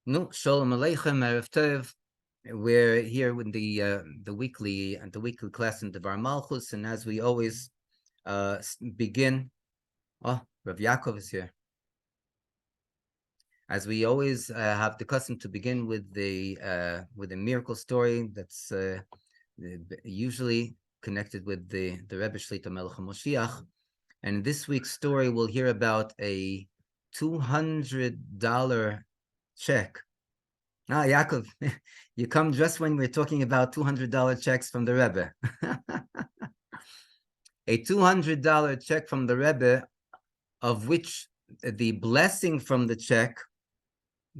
No, Shalom Aleichem, Erev Tov. We're here with the weekly class in Devar Malchus, and as we always begin, Rav Yaakov is here. As we always have the custom to begin with a miracle story that's usually connected with the Rebbe Shlita Melech Ha'Moshiach. And in this week's story, we'll hear about a $200 check. Yaakov, you come just when we're talking about $200 checks from the Rebbe. A $200 check from the Rebbe, of which the blessing from the check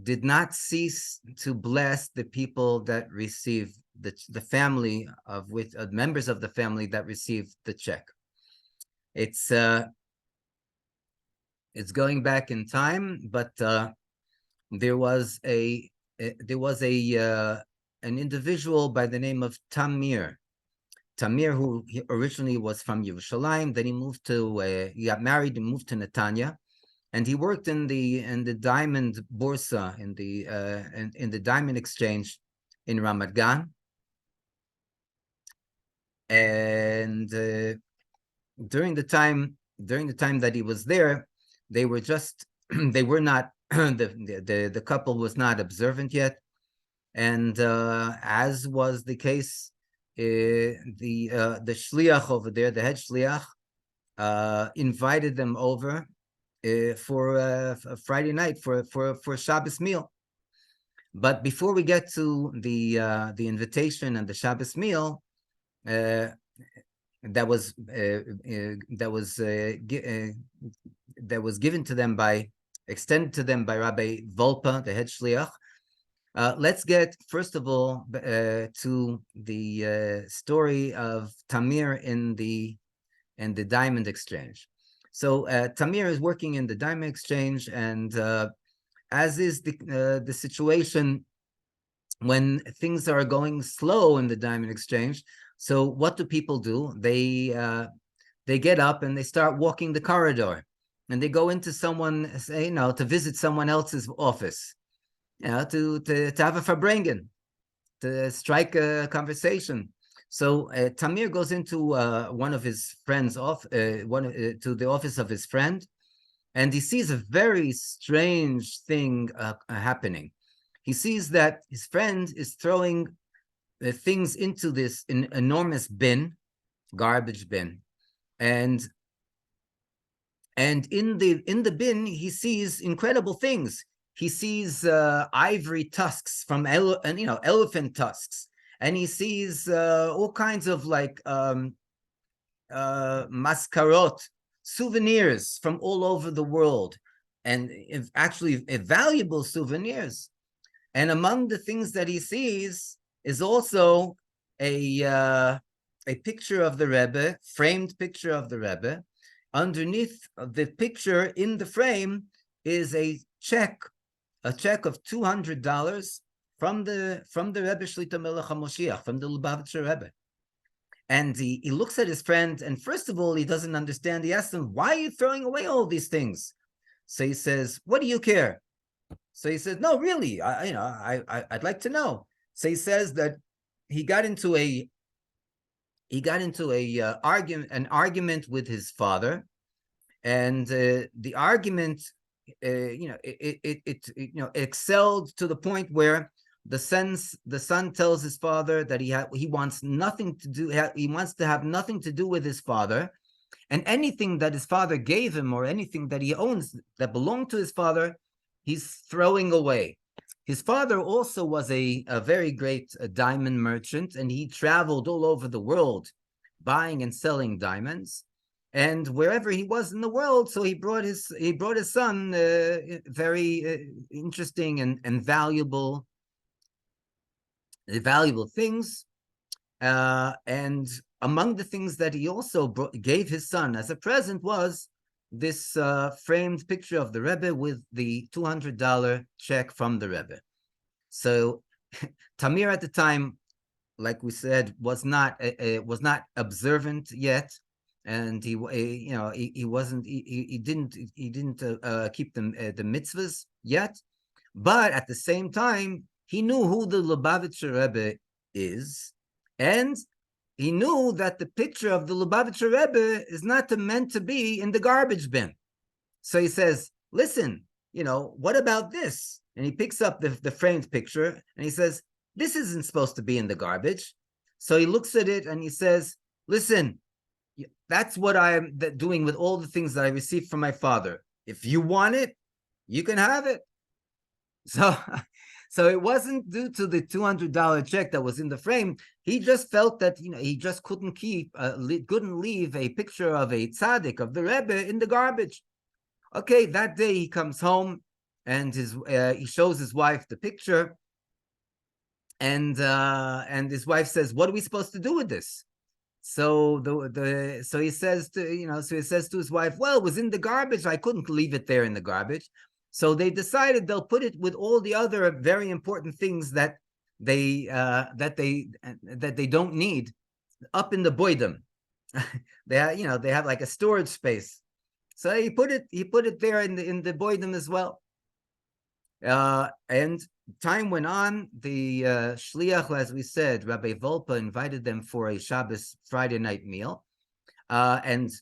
did not cease to bless the people that received the family of which members of the family that received the check. It's going back in time, but there was an individual by the name of Tamir, who originally was from Yerushalayim. Then he got married and moved to Netanya, and he worked in the diamond borsa, in the diamond exchange in Ramat Gan. And during the time that he was there, they were not the couple was not observant yet, and as was the case, the shliach over there, the head shliach, invited them over for a Friday night for a Shabbos meal. But before we get to the invitation and the Shabbos meal, that was given to them extended to them by Rabbi Volpa, the head shliach. Let's get first of all to the story of Tamir in the diamond exchange. So Tamir is working in the diamond exchange, and as is the situation when things are going slow in the diamond exchange. So what do people do? They get up and they start walking the corridor, and they go into to visit someone else's office, to have a verbringen, to strike a conversation. So Tamir goes into one of his friends' to the office of his friend, and he sees a very strange thing happening. He sees that his friend is throwing things into this enormous garbage bin, and in the bin he sees incredible things. He sees ivory tusks from elephant tusks, and he sees all kinds of mascarot, souvenirs from all over the world, and actually valuable souvenirs. And among the things that he sees is also a picture of the Rebbe, framed picture of the Rebbe. Underneath the picture in the frame is a check of $200 from the Rebbe Shlita Melech Ha'Moshiach, from the Lubavitcher Rebbe. And he looks at his friend, and first of all, he doesn't understand. He asks him, "Why are you throwing away all these things?" So he says, "What do you care?" So he says, "No, really, I'd like to know." So he says that he got into an argument with his father, and the argument, it excelled to the point where the son tells his father that he wants nothing to do. He wants to have nothing to do with his father, and anything that his father gave him or anything that he owns that belonged to his father, he's throwing away. His father also was a very great diamond merchant, and he traveled all over the world buying and selling diamonds. And wherever he was in the world, so he brought his son very interesting and valuable things. And among the things that he also gave his son as a present was this framed picture of the Rebbe with the $200 check from the Rebbe. So Tamir at the time, like we said, was not observant yet, and he didn't keep the mitzvahs yet. But at the same time, he knew who the Lubavitcher Rebbe is, and he knew that the picture of the Lubavitcher Rebbe is not meant to be in the garbage bin. So he says, listen, what about this? And he picks up the framed picture and he says, this isn't supposed to be in the garbage. So he looks at it and he says, listen, that's what I'm doing with all the things that I received from my father. If you want it, you can have it. So it wasn't due to the $200 check that was in the frame. He just felt that he just couldn't leave a picture of a tzaddik of the Rebbe in the garbage. Okay, that day he comes home and he shows his wife the picture, and his wife says, "What are we supposed to do with this?" So so he says to his wife, "Well, it was in the garbage. I couldn't leave it there in the garbage." So they decided they'll put it with all the other very important things that they don't need up in the boidem. they have like a storage space. So he put it there in the boidem as well. And time went on. The shliach, as we said, Rabbi Volpa, invited them for a Shabbos Friday night meal, and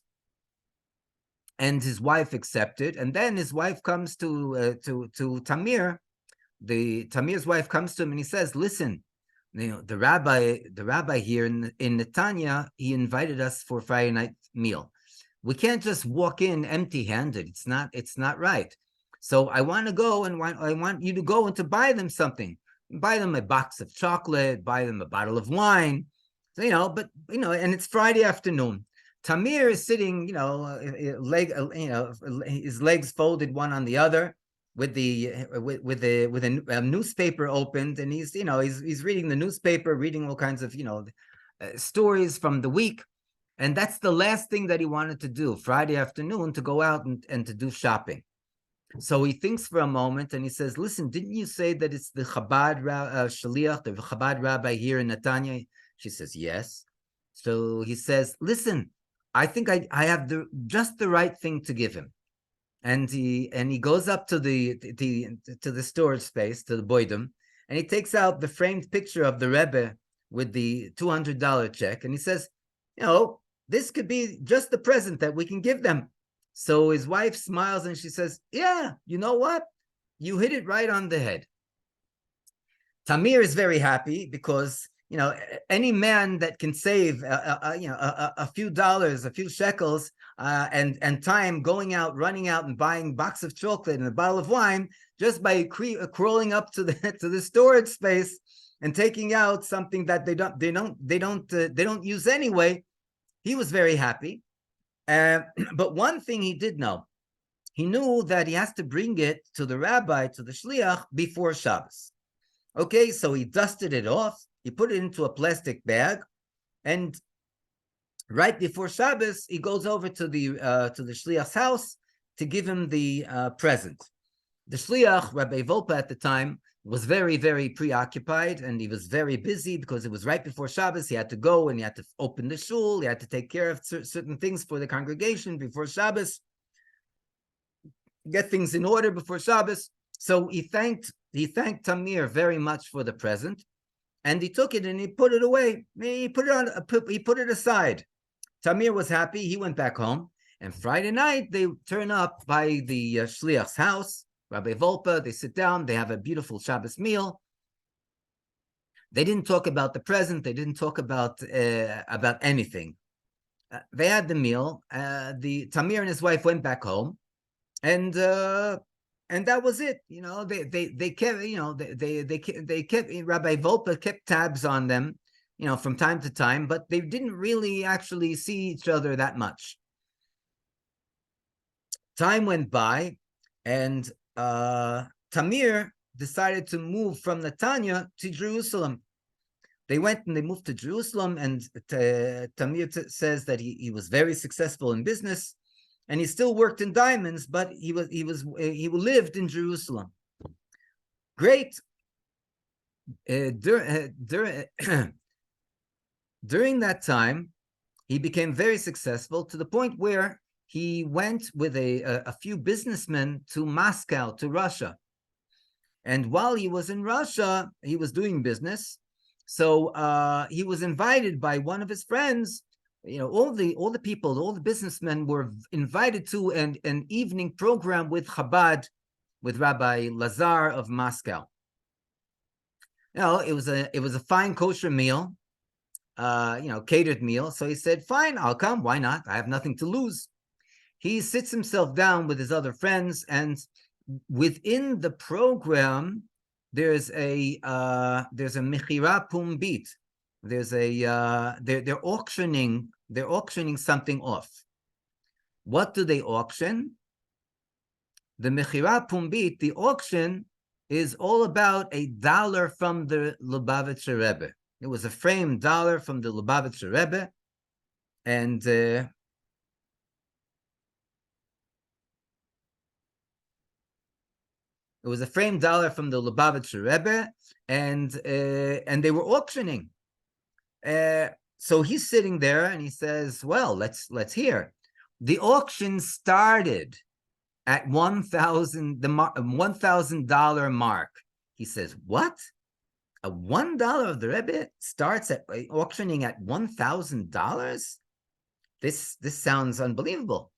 his wife accepted. And then his wife comes to Tamir. Tamir's wife comes to him and he says, "Listen, the rabbi here in Netanya, he invited us for Friday night meal. We can't just walk in empty-handed. It's not right. So I want to go and I want you to go and to buy them something. Buy them a box of chocolate, buy them a bottle of wine, and it's Friday afternoon. Tamir is sitting, his legs folded one on the other, with a newspaper opened, and he's reading the newspaper, reading all kinds of stories from the week, and that's the last thing that he wanted to do Friday afternoon, to go out and to do shopping. So he thinks for a moment and he says, "Listen, didn't you say that it's the Chabad Shaliach, the Chabad rabbi here in Netanya?" She says, "Yes." So he says, "Listen, I think I have just the right thing to give him." And he goes up to the storage space, to the boidem, and he takes out the framed picture of the Rebbe with the $200 check, and he says, "This could be just the present that we can give them." So his wife smiles and she says, "Yeah, you know what? You hit it right on the head." Tamir is very happy because any man that can save a few dollars, a few shekels, and time going out, running out and buying a box of chocolate and a bottle of wine just by crawling up to the storage space and taking out something that they don't use anyway, he was very happy. But one thing he did know, he knew that he has to bring it to the rabbi, to the shliach, before Shabbos. Okay, so he dusted it off, he put it into a plastic bag, and right before Shabbos, he goes over to the shliach's house to give him the present. The shliach, Rabbi Volpa at the time, was very, very preoccupied, and he was very busy because it was right before Shabbos. He had to go and he had to open the shul. He had to take care of certain things for the congregation before Shabbos, get things in order before Shabbos. So he thanked Tamir very much for the present, and he took it and he put it away. He put it aside. Tamir was happy. He went back home, and Friday night they turn up by the shliach's house, Rabbi Volpa. They sit down. They have a beautiful Shabbos meal. They didn't talk about the present. They didn't talk about anything. They had the meal. The Tamir and his wife went back home, and that was it. They kept they kept Rabbi Volpa kept tabs on them, from time to time, but they didn't really actually see each other that much. Time went by, and Tamir decided to move from Netanya to Jerusalem. They went and they moved to Jerusalem, and Tamir says that he was very successful in business, and he still worked in diamonds, but he lived in Jerusalem. Great. During that time, he became very successful to the point where he went with a few businessmen to Moscow, to Russia. And while he was in Russia, he was doing business. So he was invited by one of his friends. All the people, all the businessmen were invited to an evening program with Chabad, with Rabbi Lazar of Moscow. It was a fine kosher meal, catered meal. So he said, fine, I'll come. Why not? I have nothing to lose. He sits himself down with his other friends, and within the program, there's a mechira pumbit. There's they're auctioning something off. What do they auction? The mechira pumbit, the auction, is all about $1 from the Lubavitcher Rebbe. It was a framed dollar from the Lubavitcher Rebbe, and it was a framed dollar from the Lubavitcher Rebbe, and they were auctioning. So he's sitting there and he says, "Well, let's hear." The auction started at $1,000 mark. He says, "What? A $1 of the Rebbe starts at auctioning at $1,000? This sounds unbelievable."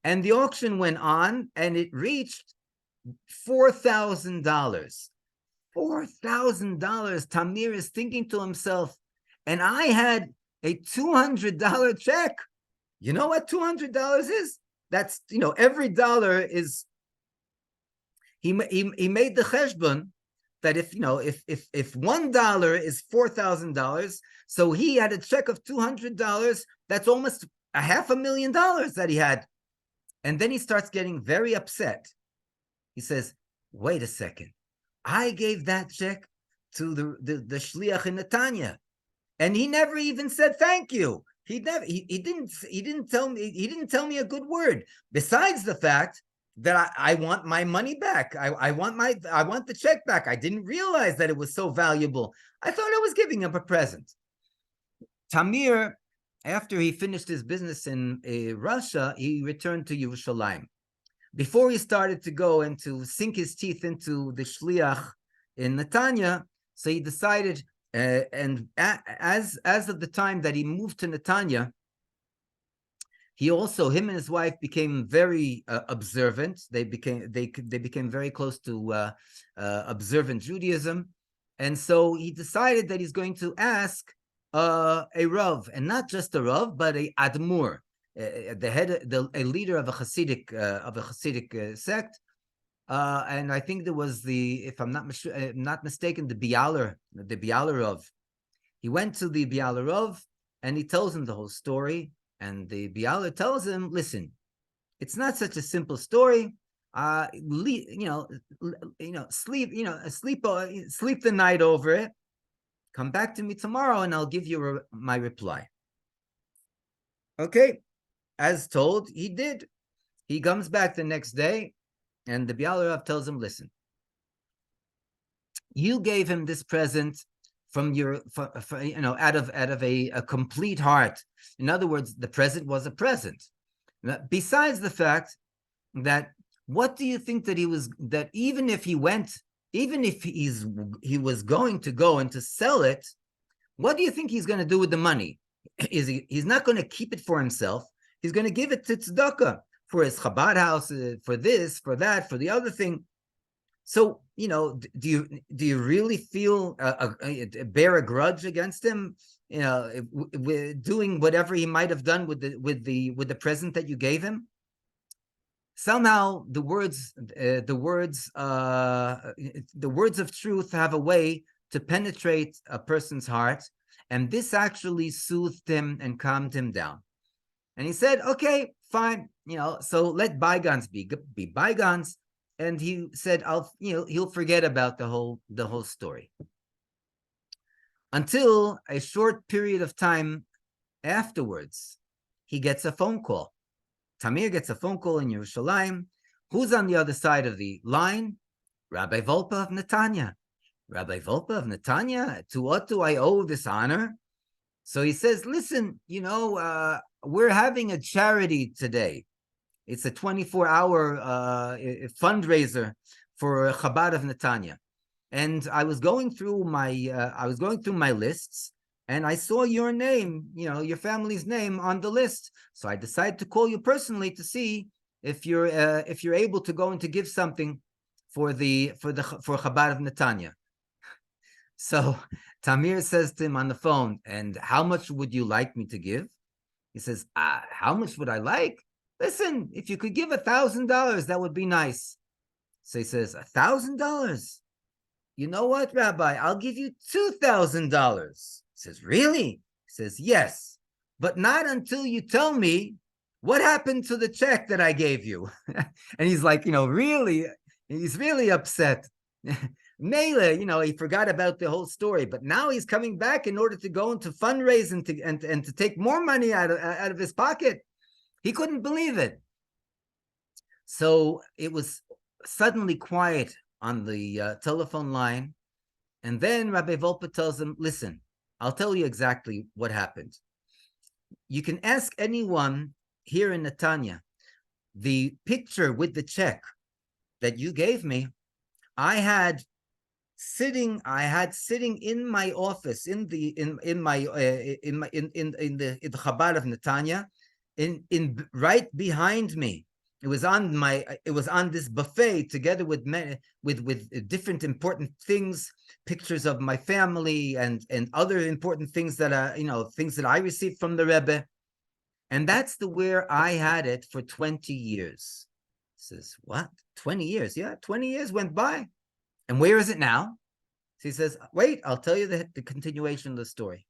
And the auction went on, and it reached $4,000. $4,000. Tamir is thinking to himself, and I had a $200 check. You know what $200 is? That's, every dollar is. He made the cheshbon that if $1 is $4,000, so he had a check of $200. That's almost $500,000 that he had. And then he starts getting very upset. He says, "Wait a second. I gave that check to the shliach in Netanya, and he never even said thank you. He didn't tell me a good word. Besides the fact that I want my money back. I want the check back. I didn't realize that it was so valuable. I thought I was giving him a present." Tamir, after he finished his business in Russia, he returned to Yerushalayim. Before he started to go and to sink his teeth into the shliach in Netanya, so he decided, and as of the time that he moved to Netanya, him and his wife became very observant. They became very close to observant Judaism, and so he decided that he's going to ask a Rav, and not just a Rav, but a Admur, a leader of a Hasidic sect. And I think there was if I'm not mistaken, the Bialer Rav. He went to the Bialer Rav, and he tells him the whole story. And the Bialer tells him, "Listen, it's not such a simple story. Sleep the night over it. Come back to me tomorrow, and I'll give you my reply." Okay, as told, he did. He comes back the next day, and the Bialer Rav tells him, "Listen, you gave him this present from out of a complete heart. In other words, the present was a present. Besides the fact that, what do you think that even if he was going to go and to sell it, what do you think he's going to do with the money? He's not going to keep it for himself. He's going to give it to tzedakah, for his Chabad house, for this, for that, for the other thing. So, do you really feel bear a grudge against him? Doing whatever he might have done with the present that you gave him? Somehow, the words of truth have a way to penetrate a person's heart, and this actually soothed him and calmed him down. And he said, "Okay, fine, so let bygones be bygones." And he said, he'll forget about the whole story. Until a short period of time afterwards, he gets a phone call. Tamir gets a phone call in Yerushalayim. Who's on the other side of the line? Rabbi Volpa of Netanya. Rabbi Volpa of Netanya, to what do I owe this honor? So he says, "Listen, we're having a charity today. It's a 24-hour fundraiser for Chabad of Netanya. and I was going through my lists, and I saw your name, your family's name on the list. So I decided to call you personally to see if you're able to go and to give something for Chabad of Netanya. So Tamir says to him on the phone, and how much would you like me to give? He says, how much would I like? Listen, if you could give $1,000, that would be nice. So he says, $1,000? You know what, Rabbi? I'll give you $2,000. He says, really? He says, yes, but not until you tell me what happened to the check that I gave you. And he's like, really, he's really upset. Mele, he forgot about the whole story, but now he's coming back in order to go into fundraise and to take more money out of his pocket. He couldn't believe it. So it was suddenly quiet on the telephone line, and then Rabbi Volpa tells him, listen, I'll tell you exactly what happened. You can ask anyone here in Netanya. The picture with the check that you gave me, I had sitting in my office in the Chabad of Netanya, in right behind me. It was on this buffet together with different important things, pictures of my family and other important things that things that I received from the Rebbe, and that's where I had it for 20 years. He says, what? 20 years? Yeah, 20 years went by. And where is it now? So he says, wait, I'll tell you the continuation of the story.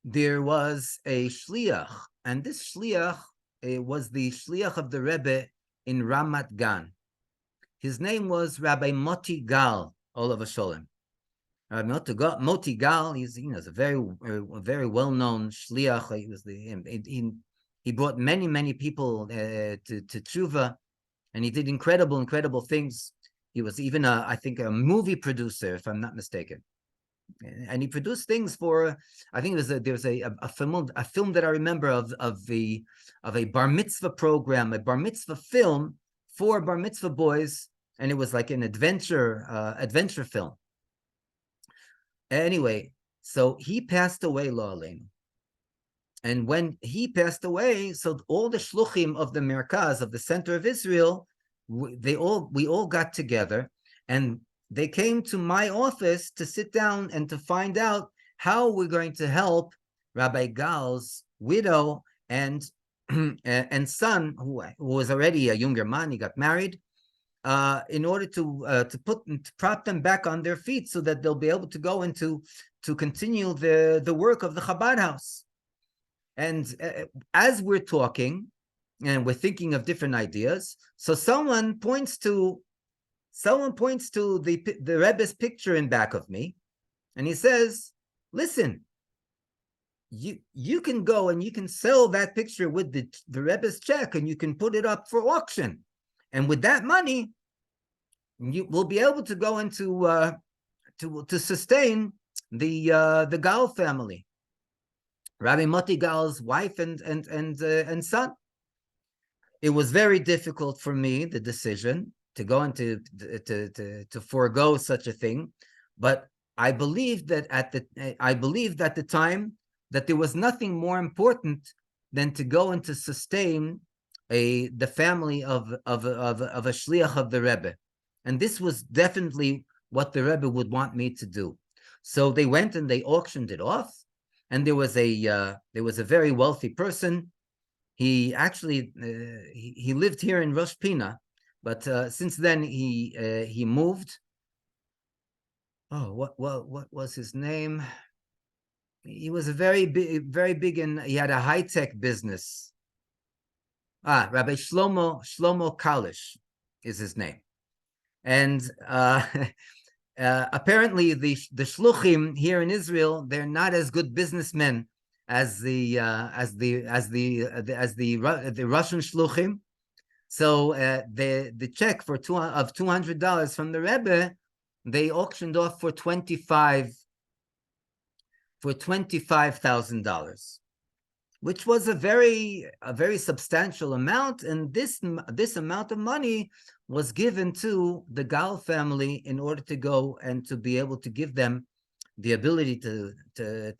There was a shliach, and this shliach was the shliach of the Rebbe in Ramat Gan. His name was Rabbi Moti Gal, Olav Sholem. Moti Gal, he's a very well-known shliach. He brought many people to tshuva, and he did incredible things. He was even I think a movie producer, if I'm not mistaken. And he produced things for, I think there was a film that I remember of a bar mitzvah program, a bar mitzvah film for bar mitzvah boys, and it was like an adventure film. Anyway, so he passed away, lo aleinu. And when he passed away, so all the shluchim of the Merkaz, of the center of Israel, we all got together, and they came to my office to sit down and to find out how we're going to help Rabbi Gal's widow and son, who was already a younger man. He got married, in order to prop them back on their feet so that they'll be able to go into to continue the work of the Chabad house. And as we're talking, and we're thinking of different ideas, so someone points to the Rebbe's picture in back of me, and he says, listen, you can go and you can sell that picture with the Rebbe's check, and you can put it up for auction, and with that money you will be able to go into to sustain the Gal family, Rabbi Moti Gal's wife and son. It was very difficult for me, the decision to go into to forego such a thing, but I believed that at the time that there was nothing more important than to go and to sustain the family of a shliach of the Rebbe, and this was definitely what the Rebbe would want me to do. So they went and they auctioned it off, and there was a very wealthy person. He actually he lived here in Rosh Pina, but since then he moved. Oh, what was his name? He was a very big, and he had a high-tech business. Rabbi Shlomo Kalish is his name, and apparently the shluchim here in Israel, they're not as good businessmen as the Russian shluchim. So the check of $200 from the Rebbe, they auctioned off for $25,000. which was a very substantial amount, and this amount of money was given to the Gal family in order to go and to be able to give them the ability to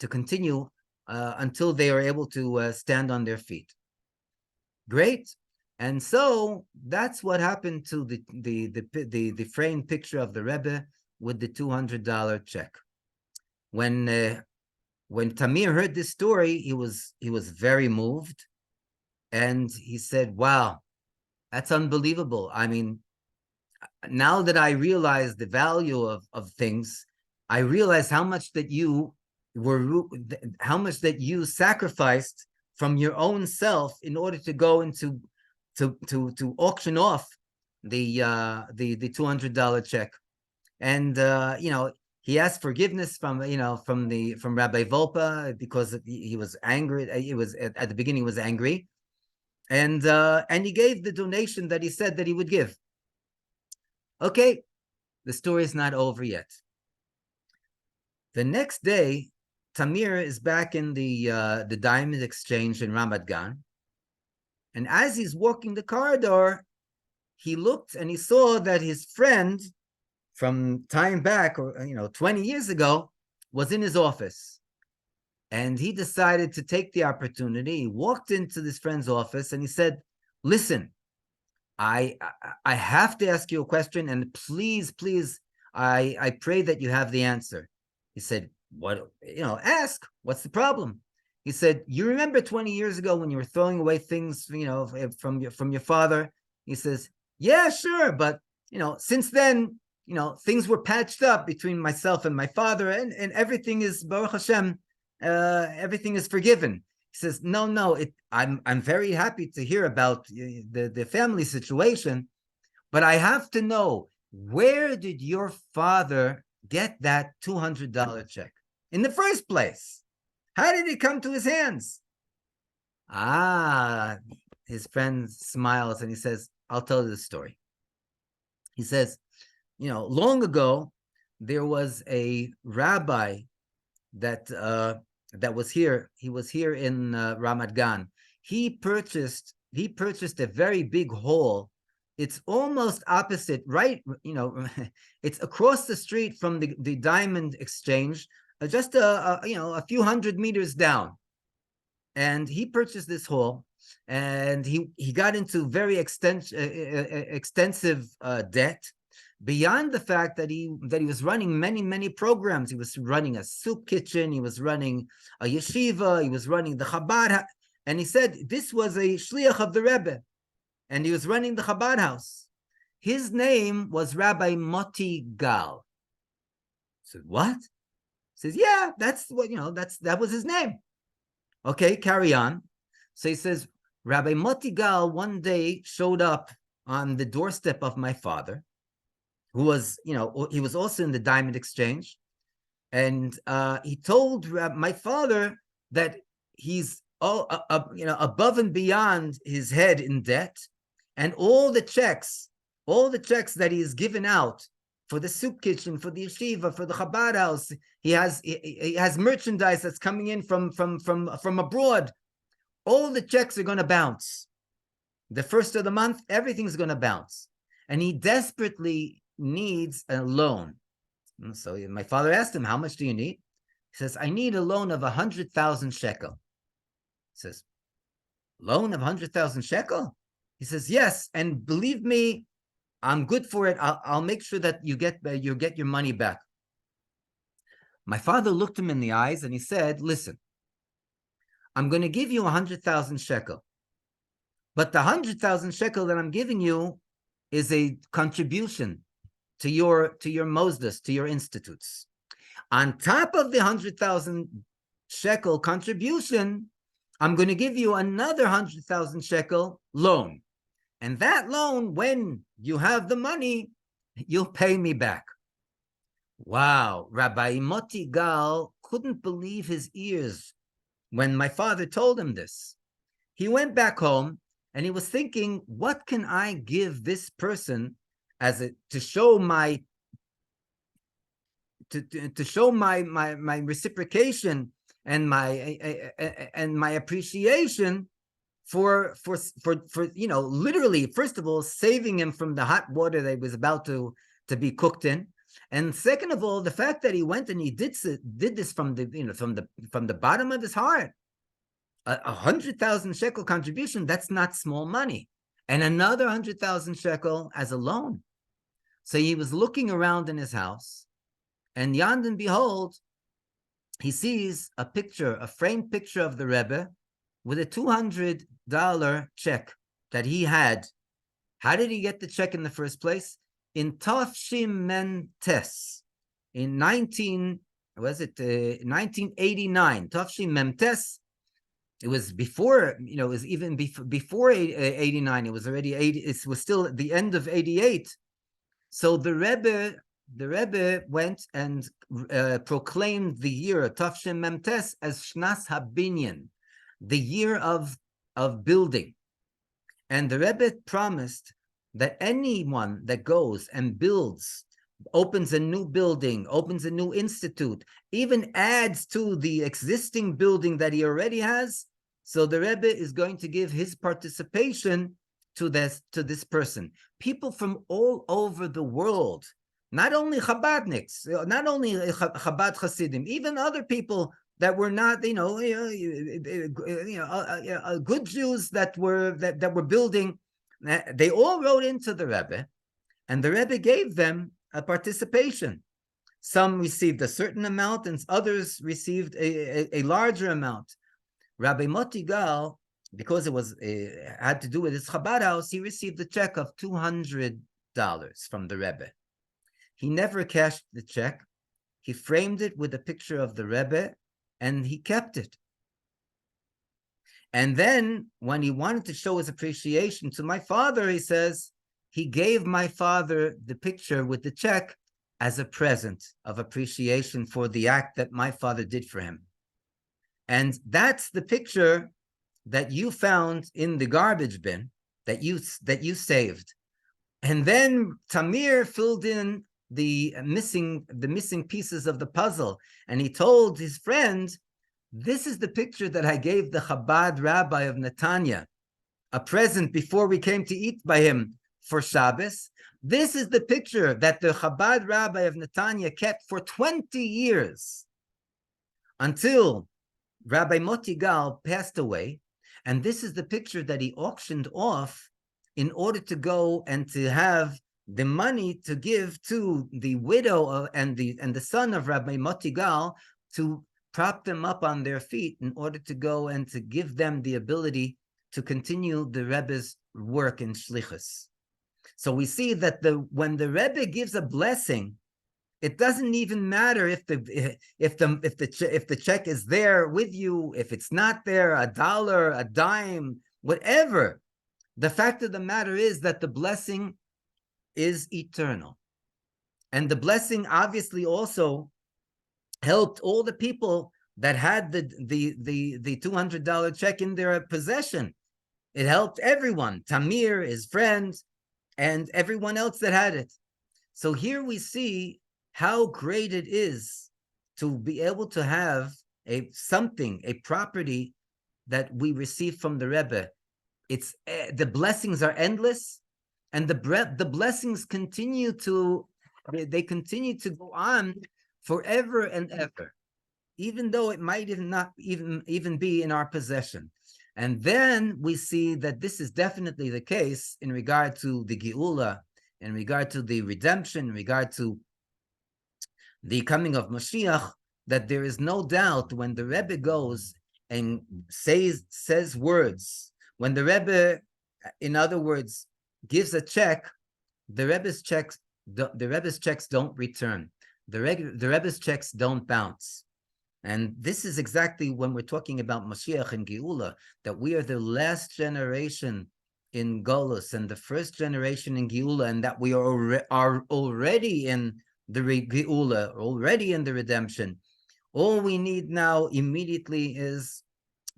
continue until they are able to stand on their feet. Great. And so that's what happened to the framed picture of the Rebbe with the $200 check. When Tamir heard this story, he was very moved, and he said, "Wow, that's unbelievable. I mean, now that I realize the value of things, I realize how much that you sacrificed from your own self in order to go into to auction off the $200 check." And he asked forgiveness from Rabbi Volpa because he was angry. He was at the beginning, he was angry, and he gave the donation that he said that he would give. Okay, the story is not over yet. The next day, Tamir is back in the diamond exchange in Ramat Gan, and as he's walking the corridor, he looked and he saw that his friend from time back, or 20 years ago, was in his office. And he decided to take the opportunity. He walked into this friend's office and he said, "Listen, I have to ask you a question, and please, I pray that you have the answer." He said, "What? Ask. What's the problem?" He said, "You remember 20 years ago when you were throwing away things, from your father?" He says, "Yeah, sure, but since then, things were patched up between myself and my father, and everything is, Baruch Hashem, everything is forgiven." He says, "No, I'm very happy to hear about the family situation, but I have to know, where did your father get that $200 check in the first place? How did it come to his hands?" His friend smiles and he says, "I'll tell you the story." He says, long ago, there was a rabbi that was here. He was here in Ramat Gan. He purchased a very big hall. It's almost opposite, right? It's across the street from the Diamond Exchange, just a few hundred meters down. And he purchased this hall, and he got into very extensive debt. Beyond the fact that he was running many programs. He was running a soup kitchen, he was running a yeshiva, he was running the Chabad, and he said this was a shliach of the Rebbe, and he was running the Chabad house. His name was Rabbi Moti Gal. I said, "What?" He says, "Yeah, that's what that was his name." Okay, carry on. So he says, Rabbi Moti Gal one day showed up on the doorstep of my father, who was, he was also in the Diamond Exchange. And he told my father that he's above and beyond his head in debt, and all the checks that he's given out for the soup kitchen, for the yeshiva, for the Chabad house, he has merchandise that's coming in from abroad. All the checks are going to bounce. The first of the month, everything's going to bounce, and he desperately needs a loan. And so my father asked him, "How much do you need?" He says, "I need a loan of 100,000 shekel." He says, "Loan of 100,000 shekel?" He says, "Yes, and believe me, I'm good for it. I'll make sure that you get your money back." My father looked him in the eyes and he said, "Listen, I'm going to give you 100,000 shekel, but the 100,000 shekel that I'm giving you is a contribution to your Mosdas, to your institutes. On top of the 100,000 shekel contribution, I'm going to give you another 100,000 shekel loan. And that loan, when you have the money, you'll pay me back." Wow, Rabbi Moti Gal couldn't believe his ears when my father told him this. He went back home and he was thinking, what can I give this person to show my reciprocation and my appreciation for literally, first of all, saving him from the hot water that he was about to be cooked in, and second of all, the fact that he went and he did this from the bottom of his heart. 100,000 shekel contribution, that's not small money, and another 100,000 shekel as a loan. So he was looking around in his house, and yonder and behold, he sees a framed picture of the Rebbe with a $200 check that he had. How did he get the check in the first place? In Tafshim Memtes, in 1989, Tafshim Memtes. It was before, it was even before 89. It was already 80. It was still at the end of 88. So the Rebbe went and proclaimed the year Tafshin Memtes as Shnas Habinyan, the year of building. And the Rebbe promised that anyone that goes and builds, opens a new building, opens a new institute, even adds to the existing building that he already has, so the Rebbe is going to give his participation to this person. People from all over the world, not only Chabadniks, not only Chabad Hasidim, even other people that were not, good Jews that were building, they all wrote into the Rebbe, and the Rebbe gave them a participation. Some received a certain amount, and others received a larger amount. Rabbi Moti Gal, because it had to do with his Chabad house, he received a check of $200 from the Rebbe. He never cashed the check. He framed it with a picture of the Rebbe, and he kept it. And then, when he wanted to show his appreciation to my father, he says, he gave my father the picture with the check as a present of appreciation for the act that my father did for him. And that's the picture that you found in the garbage bin that you saved. And then Tamir filled in the missing pieces of the puzzle, and he told his friend, this is the picture that I gave the Chabad rabbi of Netanya, a present before we came to eat by him for Shabbos. This is the picture that the Chabad rabbi of Netanya kept for 20 years until Rabbi Moti Gal passed away, and this is the picture that he auctioned off in order to go and to have the money to give to the widow and the son of Rabbi Moti Gal to prop them up on their feet in order to go and to give them the ability to continue the Rebbe's work in Shlichus. So we see that when the Rebbe gives a blessing, it doesn't even matter if the check is there with you, if it's not there, $1, a dime, whatever. The fact of the matter is that the blessing is eternal, and the blessing obviously also helped all the people that had the $200 check in their possession. It helped everyone, Tamir, his friends, and everyone else that had it. So here we see how great it is to be able to have a property that we receive from the Rebbe. It's the blessings are endless, and the blessings continue to go on forever and ever, even though it might not even be in our possession. And then we see that this is definitely the case in regard to the Geula, in regard to the redemption, in regard to the coming of Mashiach, that there is no doubt when the Rebbe goes and says words, when the Rebbe, in other words, gives a check, the Rebbe's checks don't return. The Rebbe's checks don't bounce. And this is exactly when we're talking about Mashiach and Geula, that we are the last generation in Golus and the first generation in Geula, and that we are already in the Geula, already in the redemption. All we need now immediately is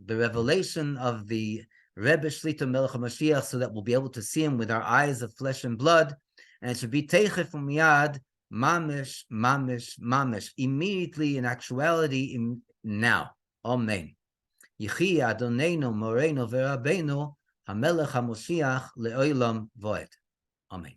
the revelation of the Rebbe Shlita Melech Ha'Moshiach, so that we'll be able to see him with our eyes of flesh and blood, and it should be Teichef Umiyad, Mamish, Mamish, Mamish, immediately, in actuality, now. Amen. Yichi Adonenu Morenu V'Rabbeinu HaMelech HaMoshiach Le'olam Voed. Amen.